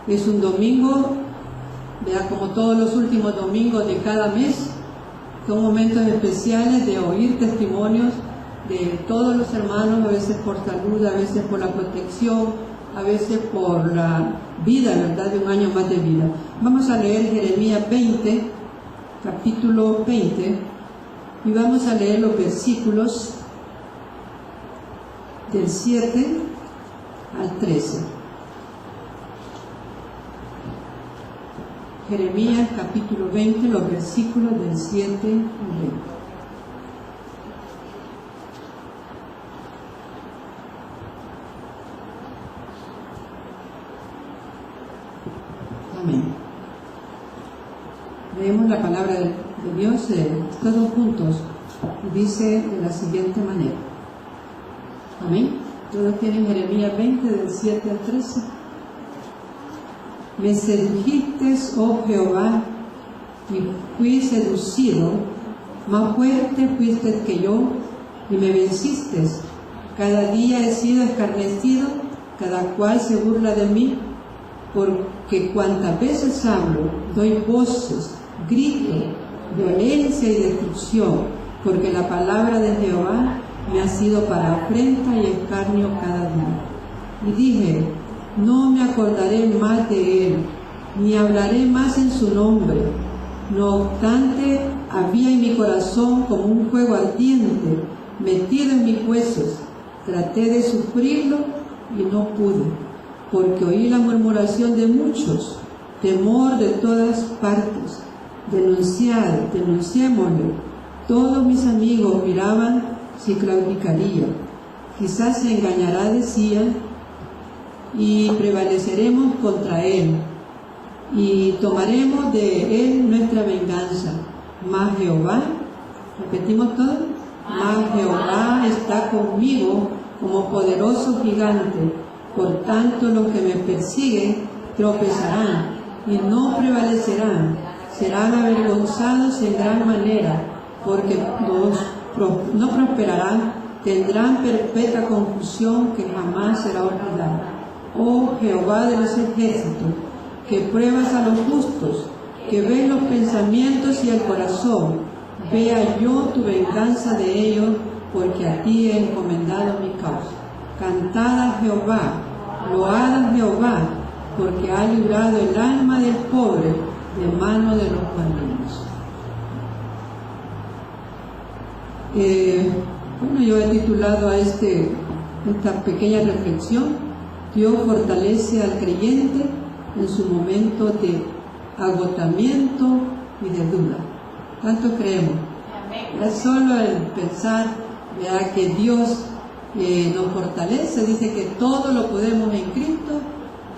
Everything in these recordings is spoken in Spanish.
Es un domingo, ¿verdad? Como todos los últimos domingos de cada mes, son momentos especiales de oír testimonios de todos los hermanos, a veces por salud, a veces por la protección, a veces por la vida, ¿verdad?, de un año más de vida. Vamos a leer Jeremías 20, capítulo 20, y vamos a leer los versículos del 7 al 13. Jeremías capítulo 20, los versículos del 7 al 20. Amén. Leemos la palabra de Dios todos juntos. Dice de la siguiente manera. Amén. Todos tienen Jeremías 20, del 7 al 13. Me sedujiste, oh Jehová, y fui seducido, más fuerte fuiste que yo, y me venciste. Cada día he sido escarnecido, cada cual se burla de mí, porque cuantas veces hablo, doy voces, grito, violencia y destrucción, porque la palabra de Jehová me ha sido para afrenta y escarnio cada día. Y dije, no me acordaré más de él, ni hablaré más en su nombre. No obstante, había en mi corazón como un fuego ardiente, metido en mis huesos. Traté de sufrirlo y no pude, porque oí la murmuración de muchos, temor de todas partes. Denunciémoslo. Todos mis amigos miraban si claudicaría. Quizás se engañará, decían, y prevaleceremos contra él, y tomaremos de él nuestra venganza. Mas Jehová, repetimos todo, mas Jehová está conmigo como poderoso gigante. Por tanto, los que me persiguen tropezarán y no prevalecerán, serán avergonzados en gran manera, porque no prosperarán, tendrán perpetua confusión que jamás será olvidada. Oh Jehová de los ejércitos, que pruebas a los justos, que ves los pensamientos y el corazón, vea yo tu venganza de ellos, porque a ti he encomendado mi causa. Cantad a Jehová, load a Jehová, porque ha librado el alma del pobre de mano de los malignos. Bueno, yo he titulado a esta pequeña reflexión, Dios fortalece al creyente en su momento de agotamiento y de duda. ¿Cuánto creemos? Es solo el pensar, ¿verdad?, que Dios nos fortalece. Dice que todo lo podemos en Cristo,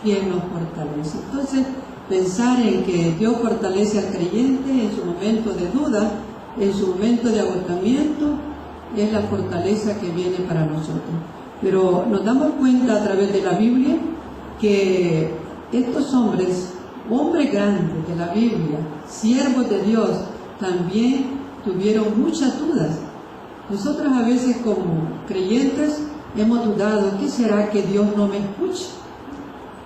quien nos fortalece. Entonces, pensar en que Dios fortalece al creyente en su momento de duda, en su momento de agotamiento, es la fortaleza que viene para nosotros. Pero nos damos cuenta a través de la Biblia que estos hombres grandes de la Biblia, siervos de Dios, también tuvieron muchas dudas. Nosotros a veces como creyentes hemos dudado, ¿qué será que Dios no me escucha?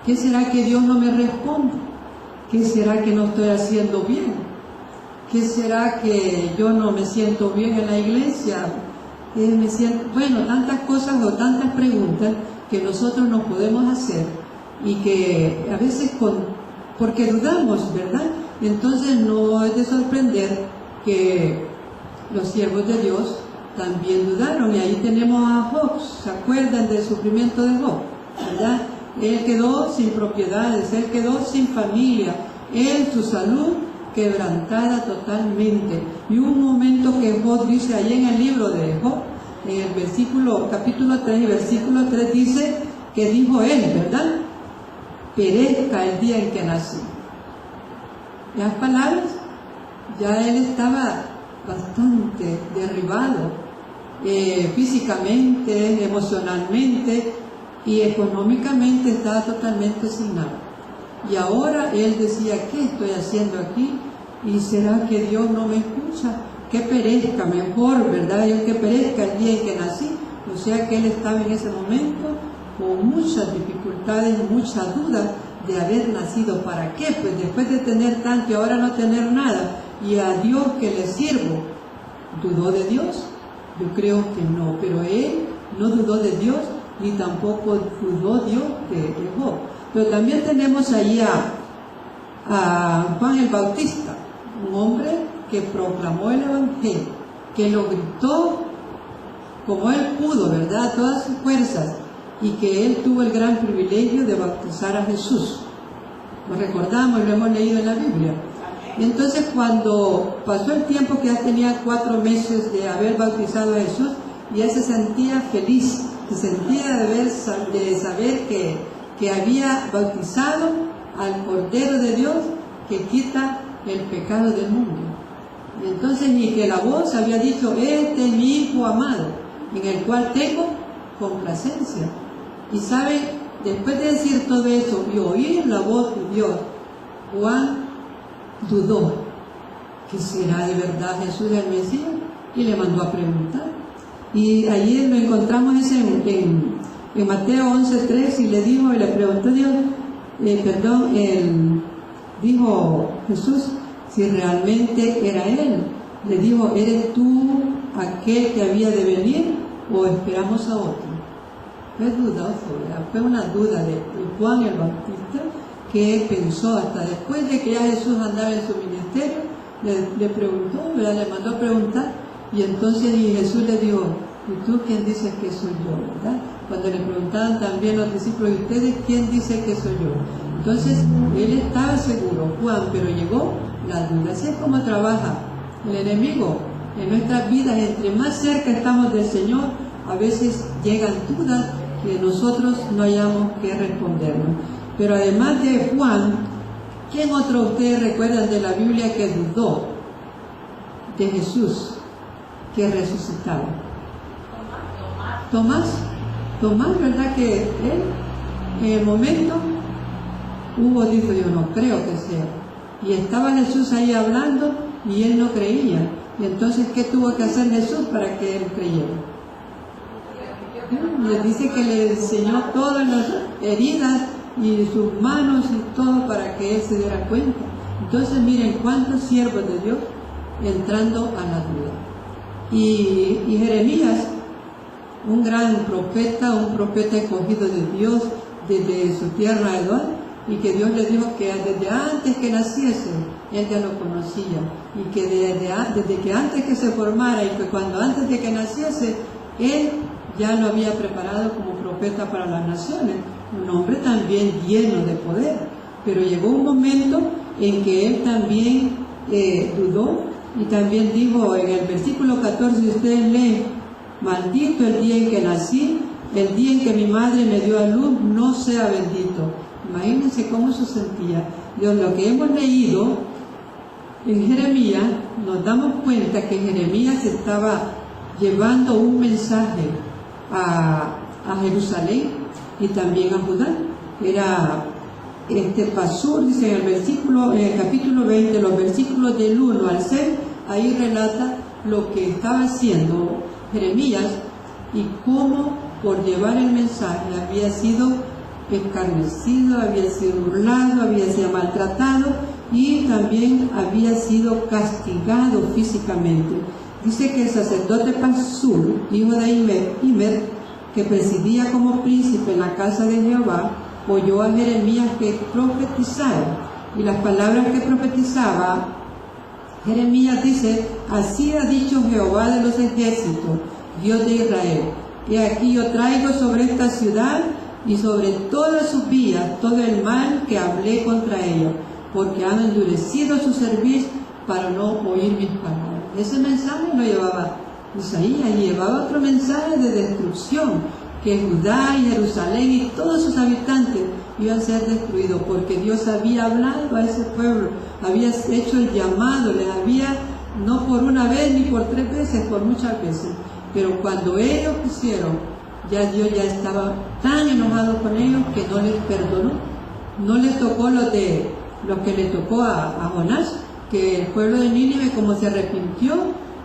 ¿Qué será que Dios no me responde? ¿Qué será que no estoy haciendo bien? ¿Qué será que yo no me siento bien en la iglesia? Bueno, tantas cosas o tantas preguntas que nosotros nos podemos hacer y que a veces porque dudamos, ¿verdad? Entonces no es de sorprender que los siervos de Dios también dudaron, y ahí tenemos a Job. ¿Se acuerdan del sufrimiento de Job? ¿Verdad? Él quedó sin propiedades, él quedó sin familia, él, su salud quebrantada totalmente. Y hubo un momento que Job dice ahí en el libro de Job, en el capítulo 3 y versículo 3 dice que dijo él, ¿verdad? Perezca el día en que nací. Las palabras, ya él estaba bastante derribado, físicamente, emocionalmente y económicamente estaba totalmente sin nada. Y ahora él decía, ¿qué estoy haciendo aquí? ¿Y será que Dios no me escucha? Que perezca mejor, ¿verdad? Yo que perezca el día en que nací. O sea que él estaba en ese momento con muchas dificultades, mucha duda de haber nacido. ¿Para qué? Pues después de tener tanto y ahora no tener nada, y a Dios que le sirvo. ¿Dudó de Dios? Yo creo que no, pero él no dudó de Dios, ni tampoco dudó Dios de Job. Pero también tenemos ahí a Juan el Bautista, un hombre que proclamó el Evangelio, que lo gritó como él pudo, ¿verdad?, todas sus fuerzas, y que él tuvo el gran privilegio de bautizar a Jesús. Lo recordamos y lo hemos leído en la Biblia. Y entonces cuando pasó el tiempo, que ya tenía 4 meses de haber bautizado a Jesús, ya se sentía feliz, se sentía de saber que había bautizado al Cordero de Dios que quita el pecado del mundo. Y entonces ni que la voz había dicho: este es mi Hijo amado, en el cual tengo complacencia. Y sabe, después de decir todo eso y oír la voz de Dios, Juan dudó que será de verdad Jesús el Mesías, y le mandó a preguntar. Y allí lo encontramos en Mateo 11:3, y le preguntó Dios, dijo Jesús si realmente era él. Le dijo: ¿eres tú aquel que había de venir o esperamos a otro? Fue dudoso, ¿verdad? Fue una duda de Juan el Bautista, que él pensó hasta después de que ya Jesús andaba en su ministerio, le preguntó, ¿verdad? Le mandó a preguntar, y entonces Jesús le dijo: ¿y tú quién dices que soy yo? ¿Verdad? Cuando le preguntaban también los discípulos: ¿y ustedes quién dice que soy yo? Entonces él estaba seguro, Juan, pero llegó la duda. Así es como trabaja el enemigo en nuestras vidas. Entre más cerca estamos del Señor, a veces llegan dudas que nosotros no hayamos que respondernos. Pero además de Juan, ¿quién otro ustedes recuerdan de la Biblia que dudó de Jesús que resucitaba? Tomás, ¿verdad? Que él en el momento dijo: yo no creo que sea. Y estaba Jesús ahí hablando y él no creía. Y entonces, ¿qué tuvo que hacer Jesús para que él creyera? Le dice que le enseñó todas las heridas y sus manos y todo para que él se diera cuenta. Entonces miren cuántos siervos de Dios entrando a la duda. Y Jeremías, un gran profeta, un profeta escogido de Dios desde su tierra Edom, y que Dios le dijo que desde antes que naciese él ya lo conocía, y que desde que antes que se formara, y que cuando antes de que naciese él ya lo había preparado como profeta para las naciones. Un hombre también lleno de poder, pero llegó un momento en que él también dudó, y también dijo en el versículo 14, si ustedes leen: maldito el día en que nací, el día en que mi madre me dio a luz, no sea bendito. Imagínense cómo se sentía. De lo que hemos leído en Jeremías, nos damos cuenta que Jeremías estaba llevando un mensaje a Jerusalén y también a Judá. Era Pasur, dice en el capítulo 20, los versículos del 1 al 6, ahí relata lo que estaba haciendo Jeremías y cómo por llevar el mensaje había sido escarnecido, había sido burlado, había sido maltratado y también había sido castigado físicamente. Dice que el sacerdote Pasur, hijo de Imer, que presidía como príncipe en la casa de Jehová, oyó a Jeremías que profetizaba, y las palabras que profetizaba Jeremías dice: así ha dicho Jehová de los ejércitos, Dios de Israel, que aquí yo traigo sobre esta ciudad y sobre todas sus vías todo el mal que hablé contra ella, porque han endurecido su cerviz para no oír mis palabras. Ese mensaje lo llevaba Isaías, y llevaba otro mensaje de destrucción, que Judá y Jerusalén y todos sus habitantes iban a ser destruidos, porque Dios había hablado a ese pueblo, había hecho el llamado, les había, no por una vez ni por 3 veces, por muchas veces, pero cuando ellos quisieron, ya Dios ya estaba tan enojado con ellos que no les perdonó. No les tocó lo que le tocó a Jonás, que el pueblo de Nínive, como se arrepintió,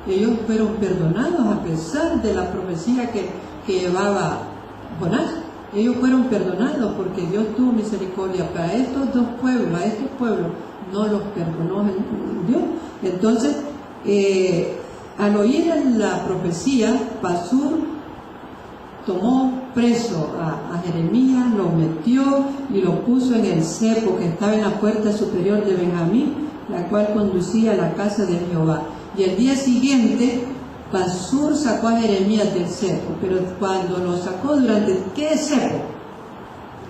ellos fueron perdonados a pesar de la profecía que llevaba Jonás. ellos fueron perdonados porque Dios tuvo misericordia. Para estos dos pueblos, a estos pueblos, no los perdonó Dios. Entonces, al oír la profecía, Pasur tomó preso a Jeremías, lo metió y lo puso en el cepo que estaba en la puerta superior de Benjamín, la cual conducía a la casa de Jehová. Y el día siguiente, Pasur sacó a Jeremías del cepo, pero cuando lo sacó durante... ¿Qué es cepo?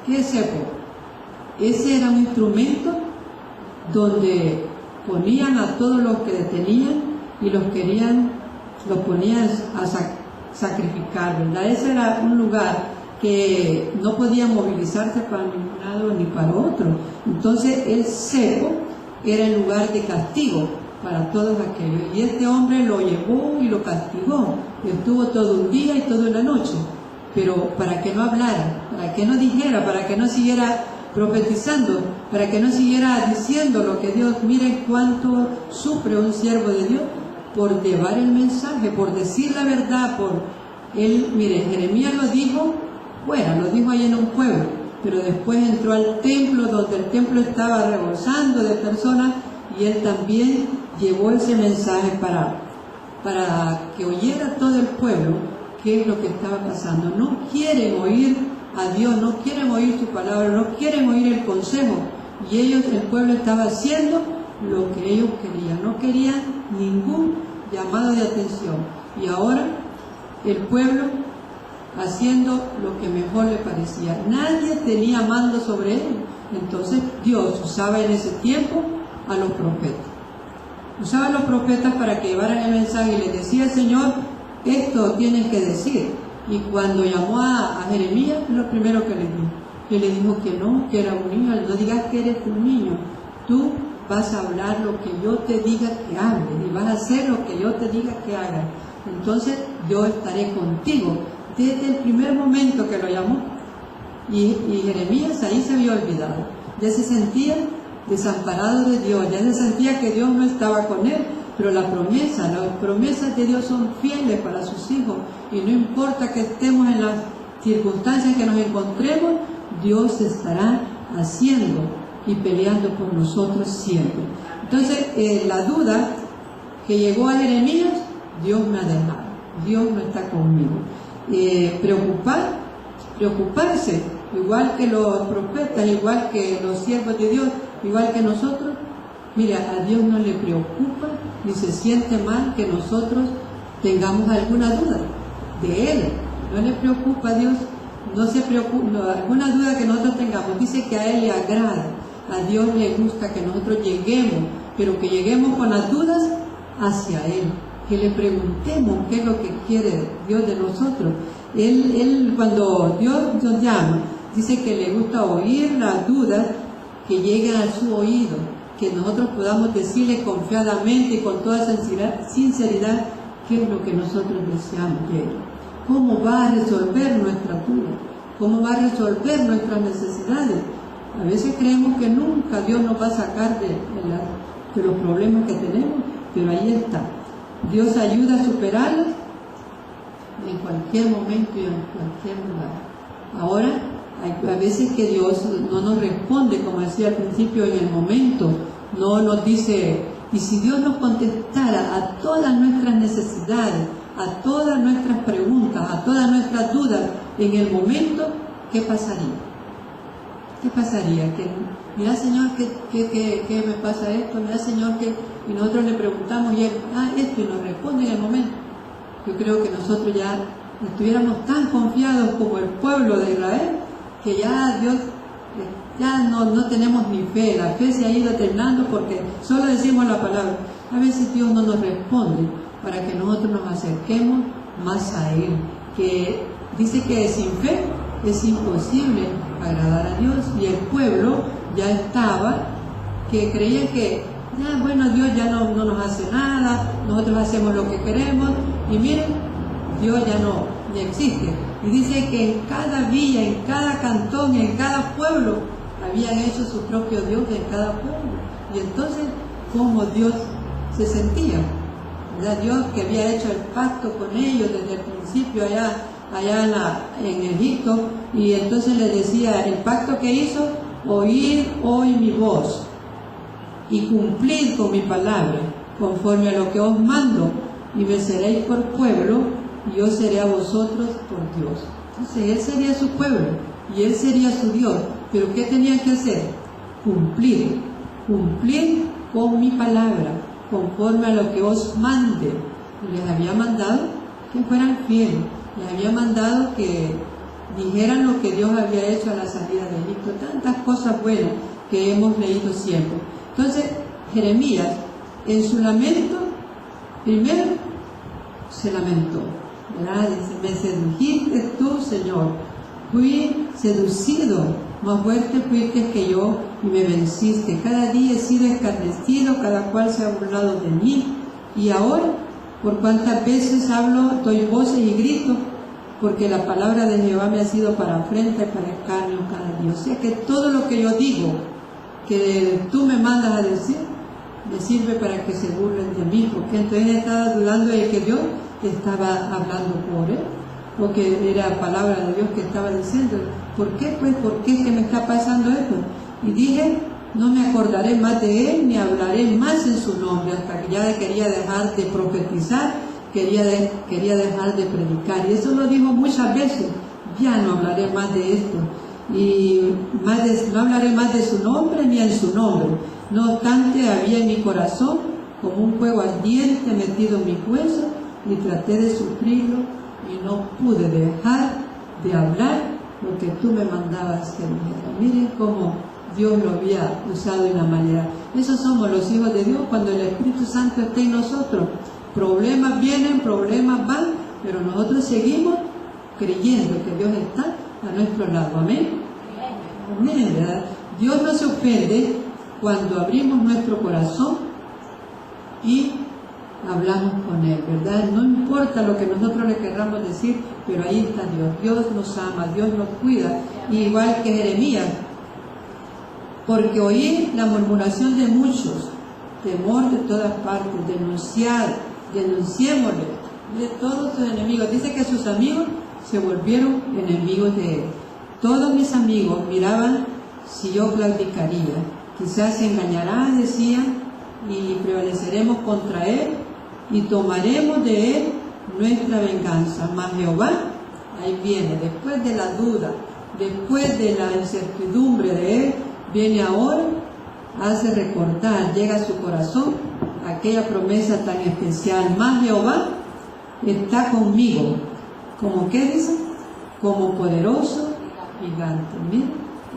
¿Qué es cepo? Ese era un instrumento donde ponían a todos los que detenían y los ponían a sacrificar, ¿verdad? Ese era un lugar que no podía movilizarse para ningún lado ni para otro. Entonces el cepo era el lugar de castigo para todos aquellos. Y este hombre lo llevó y lo castigó. Estuvo todo un día y toda una noche. Pero para que no hablara, para que no dijera, para que no siguiera profetizando, para que no siguiera diciendo lo que Dios, miren cuánto sufre un siervo de Dios por llevar el mensaje, por decir la verdad, por él, miren, Jeremías lo dijo fuera, lo dijo ahí en un pueblo, pero después entró al templo, donde el templo estaba rebosando de personas, y él también llevó ese mensaje para que oyera todo el pueblo qué es lo que estaba pasando. No quieren oír a Dios, no quieren oír su palabra, no quieren oír el consejo, y ellos, el pueblo estaba haciendo lo que ellos querían, no querían ningún llamado de atención, y ahora el pueblo haciendo lo que mejor le parecía. Nadie tenía mando sobre él. Entonces Dios usaba en ese tiempo a los profetas. Usaba a los profetas para que llevaran el mensaje y les decía el Señor, esto tienes que decir. Y cuando llamó a Jeremías, lo primero que le dijo, que le dijo que no, que era un niño. No digas que eres un niño, tú vas a hablar lo que yo te diga que hables y vas a hacer lo que yo te diga que hagas. Entonces yo estaré contigo. Desde el primer momento que lo llamó, y Jeremías ahí se había olvidado, ya se sentía desamparado de Dios, ya se sentía que Dios no estaba con él, pero las promesas de Dios son fieles para sus hijos, y no importa que estemos en las circunstancias que nos encontremos, Dios estará haciendo y peleando por nosotros siempre. Entonces la duda que llegó a Jeremías, Dios me ha dejado, Dios no está conmigo. Preocuparse, igual que los profetas, igual que los siervos de Dios, igual que nosotros. Mira, a Dios no le preocupa ni se siente mal que nosotros tengamos alguna duda de Él. No le preocupa a Dios, no se preocupa, alguna duda que nosotros tengamos. Dice que a Él le agrada, a Dios le gusta que nosotros lleguemos, pero que lleguemos con las dudas hacia Él, que le preguntemos qué es lo que quiere Dios de nosotros. Él cuando Dios nos llama, dice que le gusta oír las dudas que lleguen a su oído, que nosotros podamos decirle confiadamente y con toda sinceridad qué es lo que nosotros deseamos de Él. Cómo va a resolver nuestra duda, cómo va a resolver nuestras necesidades. A veces creemos que nunca Dios nos va a sacar de los problemas que tenemos, pero ahí está. Dios ayuda a superarlos en cualquier momento y en cualquier lugar. Ahora, hay a veces que Dios no nos responde, como decía al principio, en el momento. No nos dice, y si Dios nos contestara a todas nuestras necesidades, a todas nuestras preguntas, a todas nuestras dudas, en el momento, ¿qué pasaría? ¿Qué pasaría? Que, mira Señor, ¿qué me pasa esto? Mira Señor, que... Y nosotros le preguntamos y Él, esto, y nos responde en el momento. Yo creo que nosotros ya estuviéramos tan confiados como el pueblo de Israel, que ya Dios, ya no tenemos ni fe. La fe se ha ido terminando porque solo decimos la palabra. A veces Dios no nos responde para que nosotros nos acerquemos más a Él, que dice que sin fe es imposible agradar a Dios. Y el pueblo ya estaba, que creía que bueno, Dios ya no nos hace nada, nosotros hacemos lo que queremos, y miren, Dios ya no existe. Y dice que en cada villa, en cada cantón, en cada pueblo, habían hecho su propio Dios en cada pueblo. Y entonces, ¿cómo Dios se sentía? ¿Verdad? Dios que había hecho el pacto con ellos desde el principio allá allá en Egipto, y entonces les decía, el pacto que hizo, oíd hoy mi voz y cumplid con mi palabra, conforme a lo que os mando, y me seréis por pueblo, y yo seré a vosotros por Dios. Entonces Él sería su pueblo, y Él sería su Dios. Pero ¿qué tenían que hacer? Cumplir con mi palabra, conforme a lo que os mande. Y les había mandado que fueran fieles, les había mandado que dijeran lo que Dios había hecho a la salida de Egipto, tantas cosas buenas que hemos leído siempre. Entonces, Jeremías, en su lamento, primero se lamentó, ¿verdad? Dice, me sedujiste tú, Señor, fui seducido, más fuerte fuiste que yo y me venciste. Cada día he sido escarnecido, cada cual se ha burlado de mí. Y ahora, por cuántas veces hablo, doy voces y grito, porque la palabra de Jehová me ha sido para afrenta y para escarnio cada día. O sea que todo lo que yo digo, que tú me mandas a decir, me sirve para que se burlen de mí, porque entonces estaba dudando de que Dios estaba hablando por él, porque era palabra de Dios que estaba diciendo. ¿Por qué? Pues, ¿por qué es que me está pasando esto? Y dije, no me acordaré más de él, ni hablaré más en su nombre, hasta que ya quería dejar de profetizar, quería dejar de predicar. Y eso lo dijo muchas veces, ya no hablaré más de esto, y no hablaré más de su nombre ni en su nombre. No obstante, había en mi corazón como un fuego ardiente metido en mis huesos, y traté de sufrirlo, y no pude dejar de hablar lo que tú me mandabas que dijera. Miren cómo Dios lo había usado de una manera. Esos somos los hijos de Dios cuando el Espíritu Santo está en nosotros. Problemas vienen, problemas van, pero nosotros seguimos creyendo que Dios está a nuestro lado. Amén. Amén, ¿verdad? Dios no se ofende cuando abrimos nuestro corazón y hablamos con Él, ¿verdad? No importa lo que nosotros le querramos decir, pero ahí está Dios. Dios nos ama, Dios nos cuida, igual que Jeremías. Porque oí la murmuración de muchos, temor de todas partes, denunciémosle de todos sus enemigos. Dice que sus amigos se volvieron enemigos de él. Todos mis amigos miraban si yo claudicaría. Quizás se engañará, decían, y prevaleceremos contra él y tomaremos de él nuestra venganza. Mas Jehová, ahí viene, después de la duda, después de la incertidumbre de él, viene ahora, hace recordar, llega a su corazón aquella promesa tan especial. Mas Jehová está conmigo. ¿Como qué dice? Como poderoso gigante. Miren,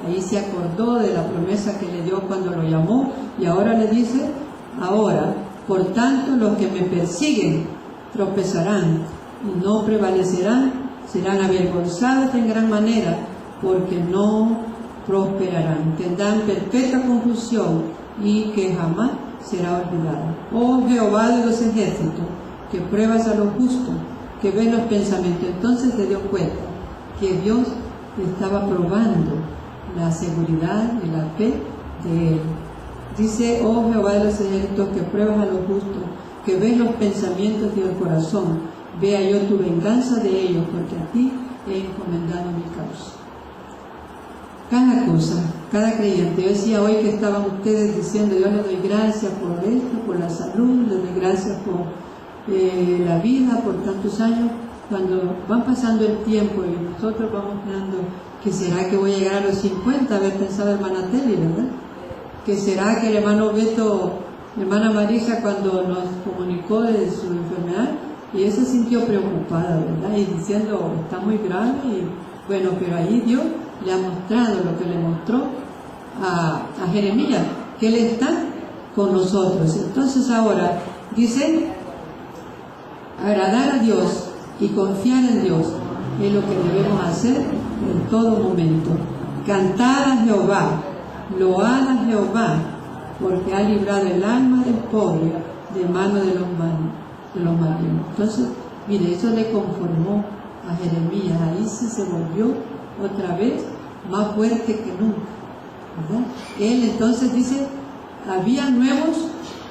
ahí se acordó de la promesa que le dio cuando lo llamó, y ahora le dice, ahora, por tanto, los que me persiguen tropezarán y no prevalecerán, serán avergonzados en gran manera, porque no prosperarán, tendrán perpetua confusión y que jamás será olvidada. Oh Jehová de los ejércitos, que pruebas a los justos, que ves los pensamientos. Entonces se dio cuenta que Dios estaba probando la seguridad y la fe de él. Dice, oh Jehová de los ejércitos, que pruebas a los justos, que ves los pensamientos del corazón, vea yo tu venganza de ellos, porque a ti he encomendado mi causa. Cada cosa, cada creyente. Yo decía hoy que estaban ustedes diciendo, yo les doy gracias por esto, por la salud, les doy gracias por la vida, por tantos años. Cuando van pasando el tiempo y nosotros vamos pensando, que será que voy a llegar a los 50, haber pensado hermana Teli, ¿verdad? Que será que el hermano Beto, hermana Marisa, cuando nos comunicó de su enfermedad, y ella se sintió preocupada, ¿verdad? Y diciendo, está muy grave, y bueno, pero ahí Dios le ha mostrado lo que le mostró a Jeremías, que Él está con nosotros. Entonces ahora dice, agradar a Dios y confiar en Dios es lo que debemos hacer en todo momento. Cantar a Jehová, loar a Jehová, porque ha librado el alma del pobre de mano de los malignos. Entonces, mire, eso le conformó a Jeremías. Ahí sí se volvió otra vez más fuerte que nunca, ¿verdad? Él entonces dice, había nuevos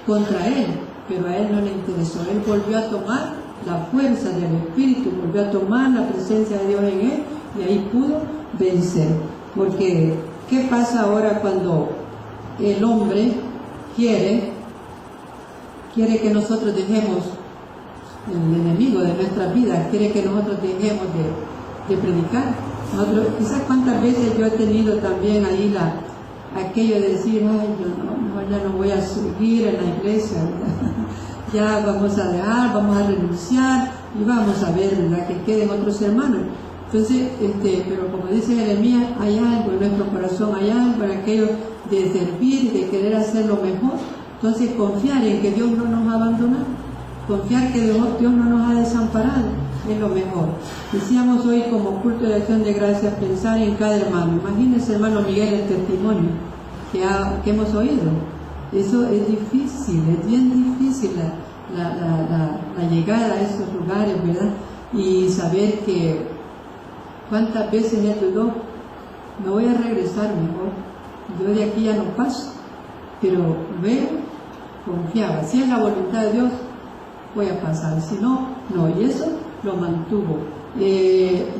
contra él, pero a él no le interesó. Él volvió a tomar la fuerza del Espíritu, volvió a tomar la presencia de Dios en él y ahí pudo vencer. Porque, ¿qué pasa ahora cuando el hombre quiere que nosotros dejemos, el enemigo de nuestras vidas quiere que nosotros dejemos de predicar? Nosotros, quizás cuántas veces yo he tenido también ahí aquello de decir, ay, yo ya no voy a seguir en la iglesia, ¿verdad? Ya vamos a dejar, vamos a renunciar y vamos a ver, ¿verdad?, que queden otros hermanos. Entonces, pero como dice Jeremías, hay algo en nuestro corazón, hay algo en aquello de servir, de querer hacer lo mejor. Entonces, confiar en que Dios no nos ha abandonado, confiar que Dios no nos ha desamparado, es lo mejor. Decíamos hoy como culto de acción de gracias, pensar en cada hermano. Imagínense, hermano Miguel, el testimonio que hemos oído. Eso es difícil, es bien difícil la llegada a esos lugares, ¿verdad? Y saber que cuántas veces él dudó, me voy a regresar mejor, yo de aquí ya no paso, pero luego confiaba, si es la voluntad de Dios, voy a pasar, si no, no, y eso lo mantuvo.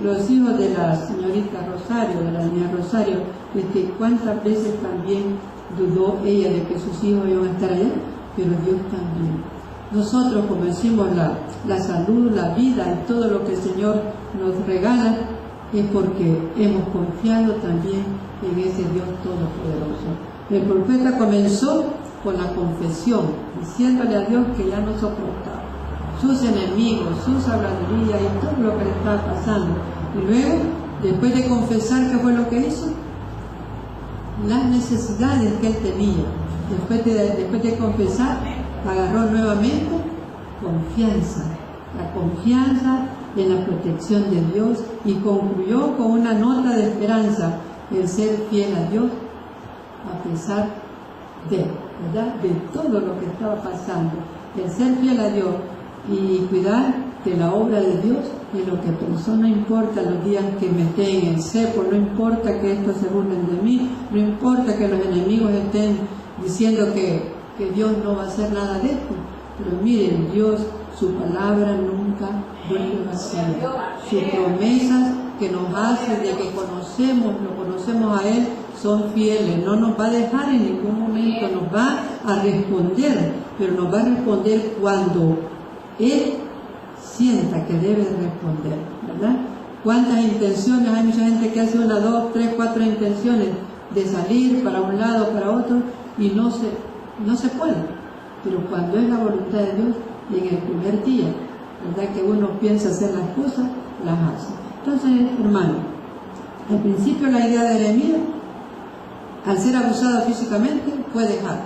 Los hijos de la señorita Rosario, de la niña Rosario, cuántas veces también dudó ella de que sus hijos iban a estar allá, pero Dios también. Nosotros, como decimos, la salud, la vida y todo lo que el Señor nos regala es porque hemos confiado también en ese Dios Todopoderoso. El profeta comenzó con la confesión, diciéndole a Dios que ya no soportaba sus enemigos, sus habladurías y todo lo que le estaba pasando. Y luego, después de confesar, ¿qué fue lo que hizo? Las necesidades que él tenía. Después de confesar, agarró nuevamente confianza, la confianza en la protección de Dios, y concluyó con una nota de esperanza, el ser fiel a Dios a pesar ¿verdad?, de todo lo que estaba pasando. El ser fiel a Dios y cuidar de la obra de Dios es lo que pensó. No importa los días que me estén en el cepo, no importa que estos se burlen de mí, no importa que los enemigos estén diciendo que Dios no va a hacer nada de esto, pero miren, Dios, su palabra nunca vuelve vacía. Sus promesas que nos hace de que lo conocemos a Él, son fieles, no nos va a dejar en ningún momento, nos va a responder, pero nos va a responder cuando Él sienta que debe responder, ¿verdad? ¿Cuántas intenciones? Hay mucha gente que hace 1, 2, 3, 4 intenciones de salir para un lado, para otro, y no se puede. Pero cuando es la voluntad de Dios, y en el primer día, ¿verdad?, que uno piensa hacer las cosas, las hace. Entonces, hermano, al principio la idea de Jeremías, al ser abusado físicamente, fue dejar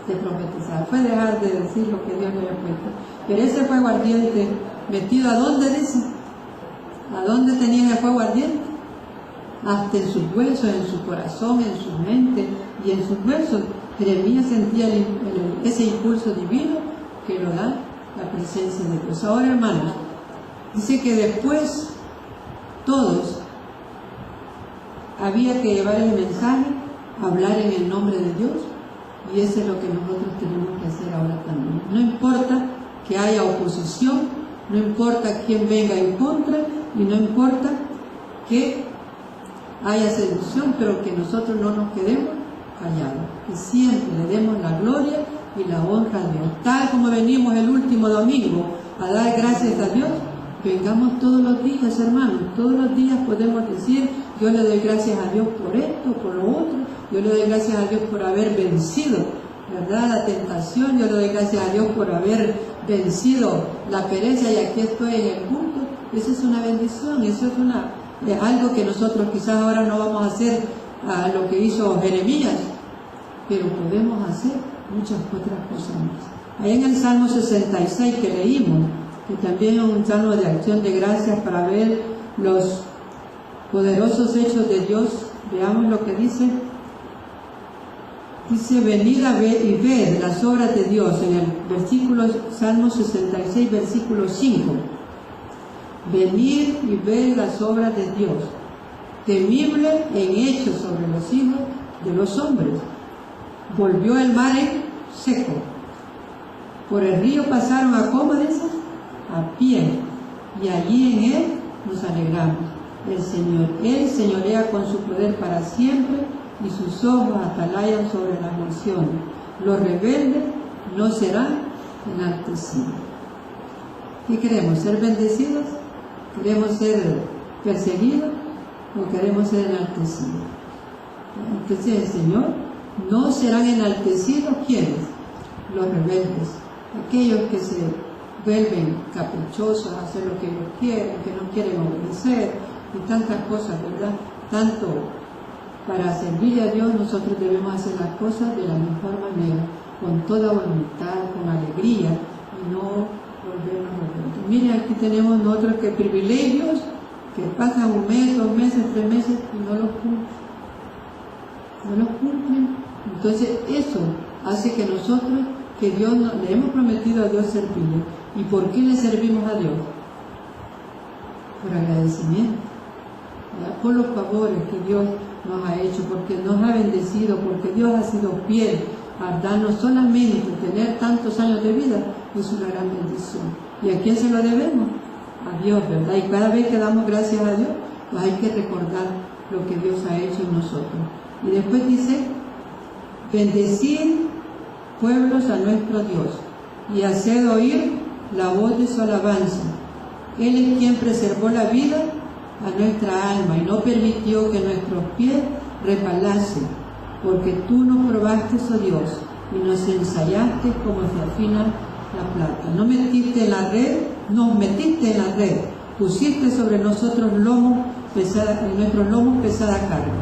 de profetizar, fue dejar de decir lo que Dios le había puesto. Pero ese fuego ardiente, metido ¿a dónde dice? ¿A dónde tenía el fuego ardiente? Hasta en sus huesos, en su corazón, en su mente y en sus huesos. Jeremías sentía ese impulso divino que lo da la presencia de Dios. Ahora, hermanos, dice que después todos había que llevar el mensaje, hablar en el nombre de Dios, y eso es lo que nosotros tenemos que hacer ahora también. No importa que haya oposición, no importa quién venga en contra, y no importa que haya seducción, pero que nosotros no nos quedemos callados, que siempre le demos la gloria y la honra a Dios. Tal como venimos el último domingo a dar gracias a Dios, vengamos todos los días, hermanos. Todos los días podemos decir, yo le doy gracias a Dios por esto, por lo otro, yo le doy gracias a Dios por haber vencido, ¿verdad?, la tentación, yo le doy gracias a Dios por haber vencido la pereza, y aquí estoy en el culto. Eso es una bendición, eso es algo que nosotros quizás ahora no vamos a hacer a lo que hizo Jeremías, pero podemos hacer muchas otras cosas más. Ahí en el Salmo 66 que leímos, que también es un salmo de acción de gracias para ver los poderosos hechos de Dios, veamos lo que dice. Dice, venid a ver y ved las obras de Dios, en el versículo, Salmo 66, versículo 5. Venid y ved las obras de Dios, temible en hechos sobre los hijos de los hombres. Volvió el mar en seco. Por el río pasaron a, ¿cómo dice? a pie, y allí en Él nos alegramos. Él señorea con su poder para siempre, y sus ojos atalayan sobre las naciones. Los rebeldes no serán enaltecidos. ¿Qué queremos? ¿Ser bendecidos? ¿Queremos ser perseguidos? ¿O queremos ser enaltecidos? Entonces el Señor, no serán enaltecidos, ¿quiénes? Los rebeldes, aquellos que se vuelven caprichosos a hacer lo que ellos quieren, que no quieren obedecer y tantas cosas, ¿verdad? Tanto para servir a Dios nosotros debemos hacer las cosas de la mejor manera, con toda voluntad, con alegría, y no volvernos rebeldes. Miren, aquí tenemos nosotros que privilegios que pasan 1 mes, 2 meses, 3 meses y no los cumplen. No los cumplen. Entonces eso hace que nosotros, que Dios le hemos prometido a Dios servirle. ¿Y por qué le servimos a Dios? Por agradecimiento, ¿verdad? Por los favores que Dios nos ha hecho, porque nos ha bendecido, porque Dios ha sido fiel a darnos solamente tener tantos años de vida, es una gran bendición. ¿Y a quién se lo debemos? A Dios, ¿verdad? Y cada vez que damos gracias a Dios, pues hay que recordar lo que Dios ha hecho en nosotros. Y después dice, bendecid pueblos a nuestro Dios, y haced oír la voz de su alabanza. Él es quien preservó la vida a nuestra alma y no permitió que nuestros pies resbalasen, porque tú nos probaste, oh Dios, y nos ensayaste como se afina la plata. Nos metiste en la red, pusiste sobre nosotros nuestros lomos pesada carga.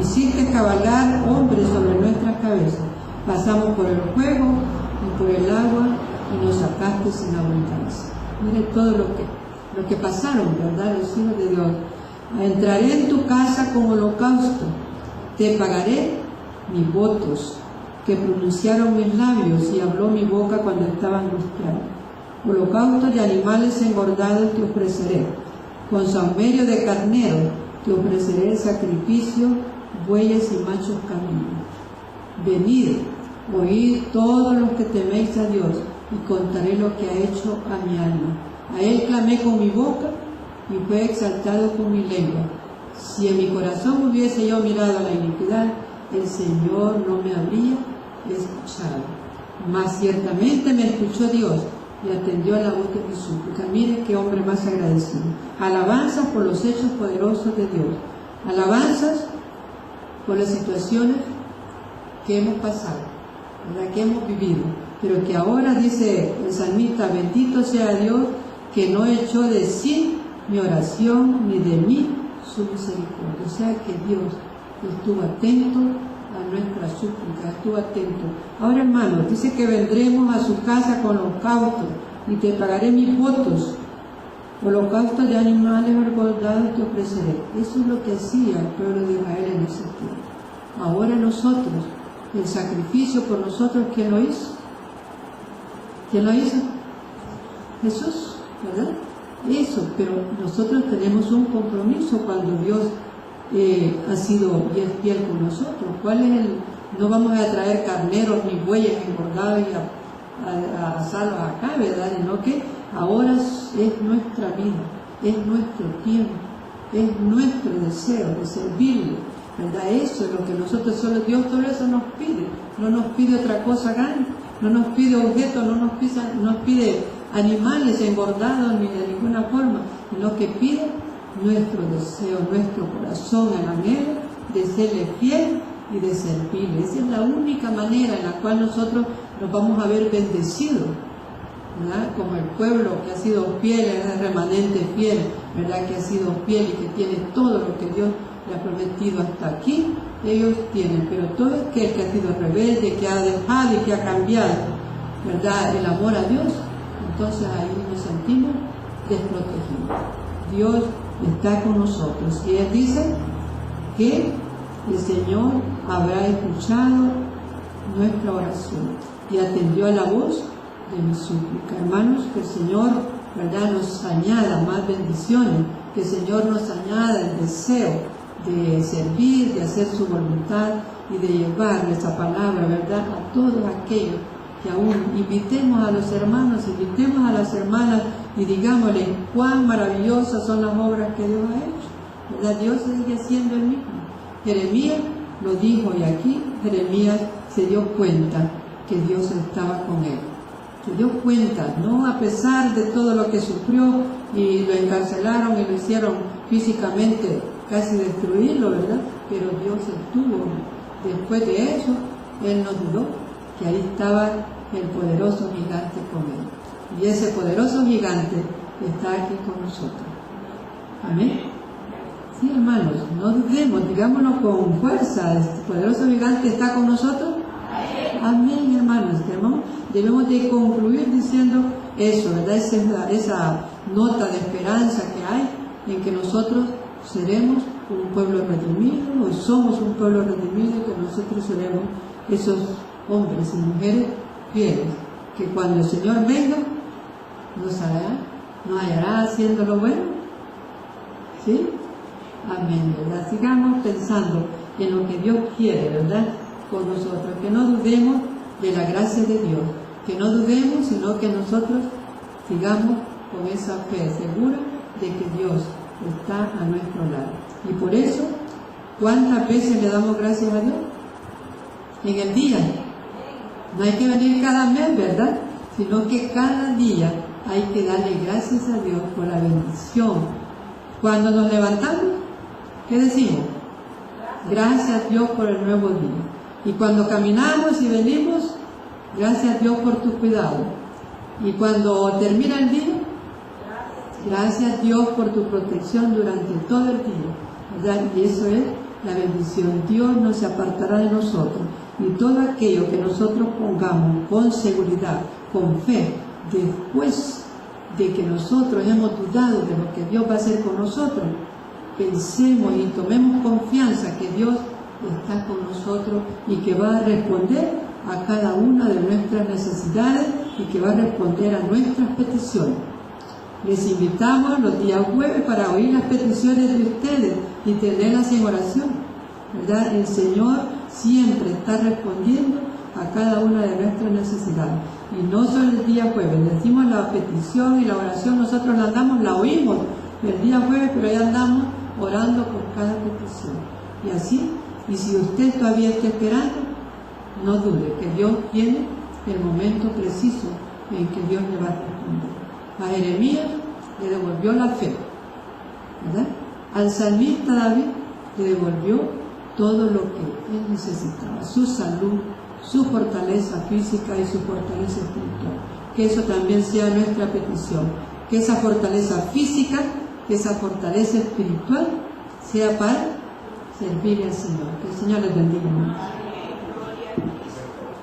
Hiciste cabalgar hombres sobre nuestras cabezas. Pasamos por el fuego y por el agua y nos sacaste sin abundancia. Mire todo lo que pasaron, ¿verdad? Los hijos de Dios. Entraré en tu casa con holocausto. Te pagaré mis votos que pronunciaron mis labios y habló mi boca cuando estaba angustiado. Holocaustos de animales engordados te ofreceré. Con saumerio de carnero te ofreceré el sacrificio, bueyes y machos caminos. Venid, oíd todos los que teméis a Dios, y contaré lo que ha hecho a mi alma. A Él clamé con mi boca, y fue exaltado con mi lengua. Si en mi corazón hubiese yo mirado a la iniquidad, el Señor no me habría escuchado. Mas ciertamente me escuchó Dios, y atendió a la voz de mi súplica. Mire qué hombre más agradecido. Alabanzas por los hechos poderosos de Dios. Alabanzas por las situaciones que hemos pasado, ¿verdad? Que hemos vivido, pero que ahora dice el salmista, bendito sea Dios que no echó de sí mi oración ni de mí su misericordia. O sea que Dios estuvo atento a nuestra súplica, estuvo atento. Ahora, hermanos, dice que vendremos a su casa con holocaustos y te pagaré mis votos. Holocaustos de animales engordados te ofreceré. Eso es lo que hacía el pueblo de Israel en ese tiempo. Ahora nosotros, el sacrificio por nosotros, ¿quién lo hizo? ¿Quién lo hizo? Jesús, ¿verdad? Eso, pero nosotros tenemos un compromiso cuando Dios ha sido y es fiel con nosotros. ¿Cuál es el? No vamos a traer carneros ni bueyes engordados y a asarlos acá, ¿verdad? Sino que ahora es nuestra vida, es nuestro tiempo, es nuestro deseo de servirle, ¿verdad? Eso es lo que nosotros, solo Dios todo eso nos pide. No nos pide otra cosa grande, no nos pide objetos, no nos pide animales engordados ni de ninguna forma, sino que pide nuestro deseo, nuestro corazón, el anhelo de serle fiel y de servirle. Esa es la única manera en la cual nosotros nos vamos a ver bendecidos, ¿verdad? Como el pueblo que ha sido fiel, es el remanente fiel, ¿verdad? Que ha sido fiel y que tiene todo lo que Dios le ha prometido hasta aquí, ellos tienen. Pero todo aquel que ha sido rebelde, que ha dejado y que ha cambiado, ¿verdad?, el amor a Dios, entonces ahí nos sentimos desprotegidos. Dios está con nosotros y Él dice que el Señor habrá escuchado nuestra oración y atendió a la voz de mi súplica. Hermanos, que el Señor, ¿verdad?, nos añada más bendiciones, que el Señor nos añada el deseo de servir, de hacer su voluntad y de llevar esa palabra, ¿verdad?, a todos aquellos que aún. Invitemos a los hermanos, invitemos a las hermanas y digámosle cuán maravillosas son las obras que Dios ha hecho, ¿verdad? Dios sigue siendo el mismo. Jeremías lo dijo, y aquí Jeremías se dio cuenta que Dios estaba con él. Se dio cuenta, no a pesar de todo lo que sufrió y lo encarcelaron y lo hicieron físicamente casi destruirlo, ¿verdad? Pero Dios estuvo. Después de eso, él no dudó que ahí estaba el poderoso gigante con él. Y ese poderoso gigante está aquí con nosotros. Amén. Sí, hermanos, no dudemos, digámoslo con fuerza, este poderoso gigante está con nosotros. Amén, hermanos. Debemos de concluir diciendo eso, ¿verdad? Esa nota de esperanza que hay en que nosotros seremos un pueblo redimido, o somos un pueblo redimido, que nosotros seremos esos hombres y mujeres fieles, que cuando el Señor venga, nos hallará haciendo lo bueno. ¿Sí? Amén, ¿verdad? Sigamos pensando en lo que Dios quiere, ¿verdad?, con nosotros, que no dudemos de la gracia de Dios, que no dudemos, sino que nosotros sigamos con esa fe segura de que Dios está a nuestro lado. Y por eso, ¿cuántas veces le damos gracias a Dios? En el día. No hay que venir cada mes, ¿verdad?, sino que cada día hay que darle gracias a Dios por la bendición. Cuando nos levantamos, ¿qué decimos? Gracias a Dios por el nuevo día. Y cuando caminamos y venimos, gracias a Dios por tu cuidado. Y cuando termina el día, gracias a Dios por tu protección durante todo el día, ¿verdad? Y eso es la bendición. Dios no se apartará de nosotros. Y todo aquello que nosotros pongamos con seguridad, con fe, después de que nosotros hemos dudado de lo que Dios va a hacer con nosotros, pensemos y tomemos confianza que Dios está con nosotros y que va a responder a cada una de nuestras necesidades y que va a responder a nuestras peticiones. Les invitamos los días jueves para oír las peticiones de ustedes y tenerlas en oración, ¿verdad? El Señor siempre está respondiendo a cada una de nuestras necesidades. Y no solo el día jueves, decimos la petición y la oración, nosotros la oímos el día jueves, pero ya andamos orando por cada petición. Y así, y si usted todavía está esperando, no dude que Dios tiene el momento preciso en que Dios le va a responder. A Jeremías le devolvió la fe, ¿verdad? Al salmista David le devolvió todo lo que él necesitaba, su salud, su fortaleza física y su fortaleza espiritual. Que eso también sea nuestra petición, que esa fortaleza física, que esa fortaleza espiritual sea para servir al Señor. Que el Señor les bendiga.